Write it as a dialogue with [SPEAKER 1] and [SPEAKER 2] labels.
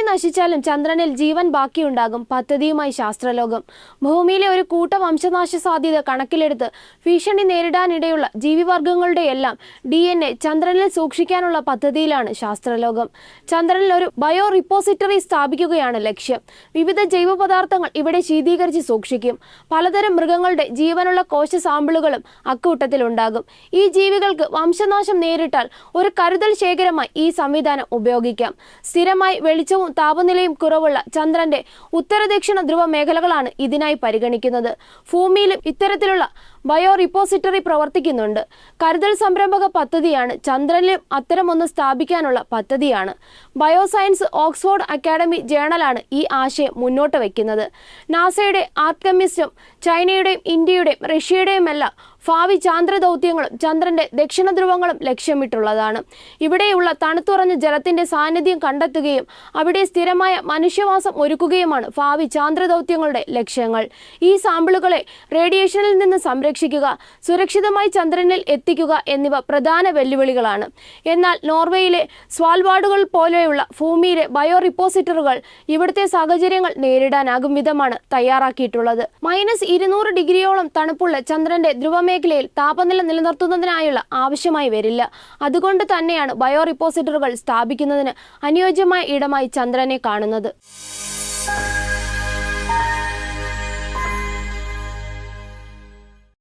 [SPEAKER 1] നശിച്ചാലും ചന്ദ്രനിൽ ജീവൻ ബാക്കിയുണ്ടാകും. പദ്ധതിയുമായി ശാസ്ത്രലോകം. ഭൂമിയിലെ ഒരു കൂട്ട വംശനാശ സാധ്യത കണക്കിലെടുത്ത് ഭീഷണി നേരിടാനിടയുള്ള ജീവിവർഗങ്ങളുടെയെല്ലാം DNA ചന്ദ്രനിൽ സൂക്ഷിക്കാനുള്ള പദ്ധതിയിലാണ് ശാസ്ത്രലോകം. ചന്ദ്രനിൽ ഒരു ബയോ റിപ്പോസിറ്ററി സ്ഥാപിക്കുകയാണ് ലക്ഷ്യം. വിവിധ ജൈവ പദാർത്ഥങ്ങൾ ഇവിടെ ശീതീകരിച്ച് സൂക്ഷിക്കും. പലതരം മൃഗങ്ങളുടെ ജീവനുള്ള കോശ സാമ്പിളുകളും അക്കൂട്ടത്തിലുണ്ടാകും. ഈ ജീവികൾക്ക് വംശനാശം നേരിട്ടാൽ ഒരു കരുതൽ ശേഖരമായി ഈ സംവിധാനം ഉപയോഗിക്കാം. സ്ഥിരമായി വെളിച്ചവും താപനിലയും കുറവുള്ള ചന്ദ്രന്റെ ഉത്തരദക്ഷിണ ധ്രുവ മേഖലകളാണ് ഇതിനായി പരിഗണിക്കുന്നത്. ഭൂമിയിലും ഇത്തരത്തിലുള്ള ബയോ റിപ്പോസിറ്ററി പ്രവർത്തിക്കുന്നുണ്ട്. കരുതൽ സംരംഭക പദ്ധതിയാണ്. ചന്ദ്രനിലും അത്തരമൊന്ന് സ്ഥാപിക്കാനുള്ള പദ്ധതിയാണ്. ബയോസയൻസ് ഓക്സ്ഫോർഡ് അക്കാഡമി ജേണലാണ് ഈ ആശയം മുന്നോട്ട് വയ്ക്കുന്നത്. നാസയുടെ ആർടെമിസും ചൈനയുടെയും ഇന്ത്യയുടെയും റഷ്യയുടെയുമെല്ലാം ഭാവി ചാന്ദ്ര ദൗത്യങ്ങളും ചന്ദ്രന്റെ ദക്ഷിണ ധ്രുവങ്ങളും ലക്ഷ്യമിട്ടുള്ളതാണ്. ഇവിടെയുള്ള തണുത്തുറഞ്ഞ ജലത്തിന്റെ സാന്നിധ്യം കണ്ടെത്തുകയും അവിടെ സ്ഥിരമായ മനുഷ്യവാസം ഒരുക്കുകയുമാണ് ഭാവി ചാന്ദ്ര ദൗത്യങ്ങളുടെ ലക്ഷ്യങ്ങൾ. ഈ സാമ്പിളുകളെ റേഡിയേഷനിൽ നിന്ന് സംരക്ഷിക്കുക, സുരക്ഷിതമായി ചന്ദ്രനിൽ എത്തിക്കുക എന്നിവ പ്രധാന വെല്ലുവിളികളാണ്. എന്നാൽ നോർവേയിലെ സ്വാൽബാർഡുകൾ പോലെയുള്ള ഭൂമിയിലെ ബയോ റിപ്പോസിറ്ററുകൾ ഇവിടുത്തെ സാഹചര്യങ്ങൾ നേരിടാനാകും വിധമാണ് തയ്യാറാക്കിയിട്ടുള്ളത്. -200 ഡിഗ്രിയോളം തണുപ്പുള്ള ചന്ദ്രന്റെ ധ്രുവമേഖലയിൽ താപനില നിലനിർത്തുന്നതിനായുള്ള ആവശ്യമായി വരില്ല. അതുകൊണ്ട് തന്നെയാണ് ബയോ റിപ്പോസിറ്ററുകൾ സ്ഥാപിക്കുന്നതിന് അനുയോജ്യമായ ഇടമായി ചന്ദ്രനെ കാണുന്നത്.